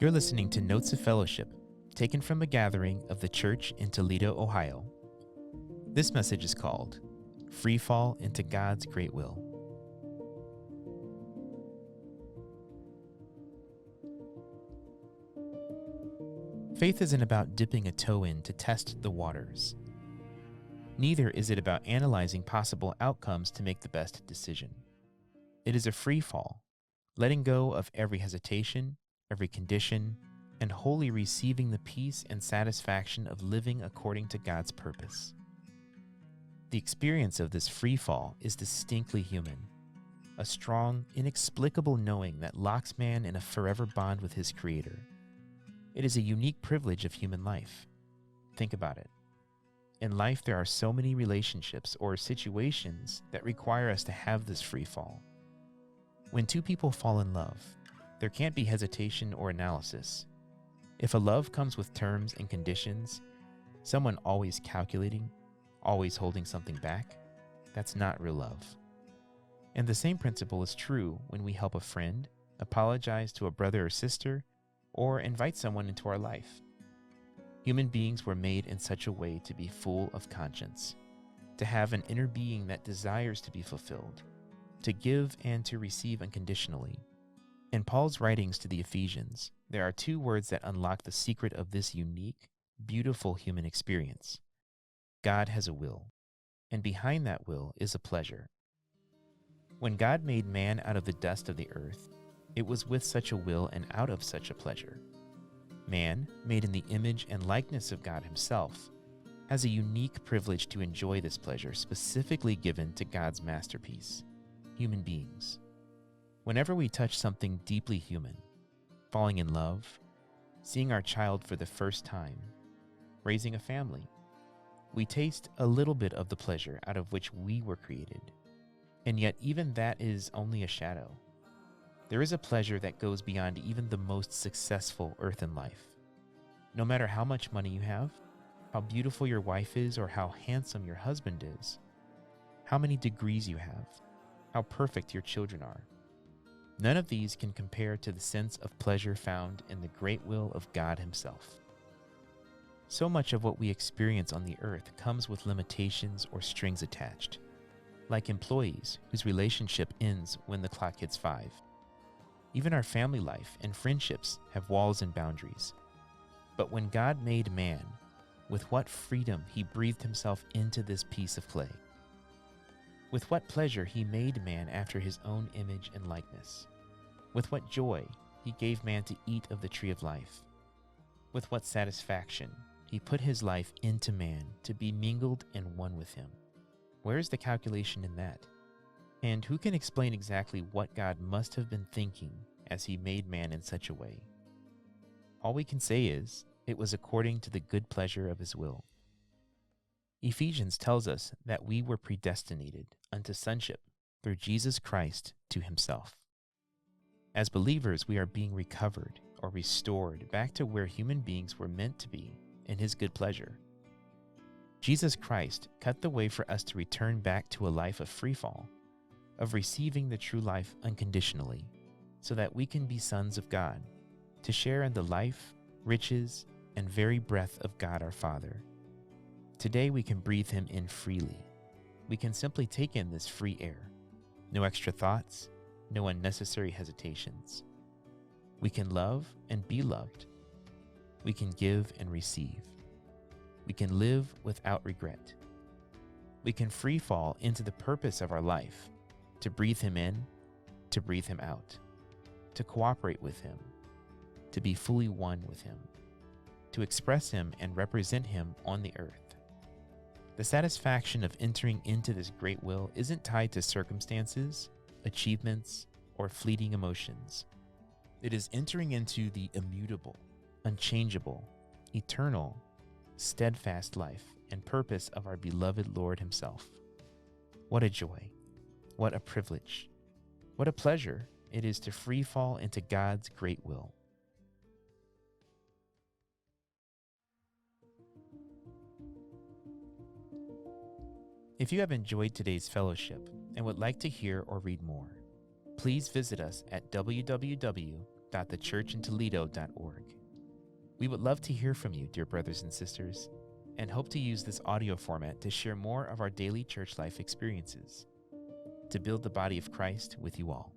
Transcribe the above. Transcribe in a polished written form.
You're listening to Notes of Fellowship, taken from a gathering of the church in Toledo, Ohio. This message is called Free Fall into God's Great Will. Faith isn't about dipping a toe in to test the waters. Neither is it about analyzing possible outcomes to make the best decision. It is a free fall, letting go of every hesitation, every condition, and wholly receiving the peace and satisfaction of living according to God's purpose. The experience of this free fall is distinctly human, a strong, inexplicable knowing that locks man in a forever bond with his Creator. It is a unique privilege of human life. Think about it. In life, there are so many relationships or situations that require us to have this free fall. When two people fall in love, there can't be hesitation or analysis. If a love comes with terms and conditions, someone always calculating, always holding something back, that's not real love. And the same principle is true when we help a friend, apologize to a brother or sister, or invite someone into our life. Human beings were made in such a way to be full of conscience, to have an inner being that desires to be fulfilled, to give and to receive unconditionally. In Paul's writings to the Ephesians, there are two words that unlock the secret of this unique, beautiful human experience. God has a will, and behind that will is a pleasure. When God made man out of the dust of the earth, it was with such a will and out of such a pleasure. Man, made in the image and likeness of God himself, has a unique privilege to enjoy this pleasure specifically given to God's masterpiece, human beings. Whenever we touch something deeply human, falling in love, seeing our child for the first time, raising a family, we taste a little bit of the pleasure out of which we were created. And yet even that is only a shadow. There is a pleasure that goes beyond even the most successful earthen life. No matter how much money you have, how beautiful your wife is, or how handsome your husband is, how many degrees you have, how perfect your children are, none of these can compare to the sense of pleasure found in the great will of God himself. So much of what we experience on the earth comes with limitations or strings attached, like employees whose relationship ends when the clock hits 5. Even our family life and friendships have walls and boundaries. But when God made man, with what freedom he breathed himself into this piece of clay. With what pleasure he made man after his own image and likeness. With what joy he gave man to eat of the tree of life. With what satisfaction he put his life into man to be mingled and one with him. Where is the calculation in that? And who can explain exactly what God must have been thinking as he made man in such a way? All we can say is, it was according to the good pleasure of his will. Ephesians tells us that we were predestinated unto sonship through Jesus Christ to himself. As believers, we are being recovered or restored back to where human beings were meant to be in his good pleasure. Jesus Christ cut the way for us to return back to a life of free fall, of receiving the true life unconditionally, so that we can be sons of God, to share in the life, riches, and very breath of God our Father. Today we can breathe him in freely. We can simply take in this free air. No extra thoughts, no unnecessary hesitations. We can love and be loved. We can give and receive. We can live without regret. We can free fall into the purpose of our life, to breathe him in, to breathe him out, to cooperate with him, to be fully one with him, to express him and represent him on the earth. The satisfaction of entering into this great will isn't tied to circumstances, achievements, or fleeting emotions. It is entering into the immutable, unchangeable, eternal, steadfast life and purpose of our beloved Lord himself. What a joy, what a privilege, what a pleasure it is to free fall into God's great will. If you have enjoyed today's fellowship and would like to hear or read more, please visit us at www support.thechurchintoledo.org. We would love to hear from you, dear brothers and sisters, and hope to use this audio format to share more of our daily church life experiences, to build the body of Christ with you all.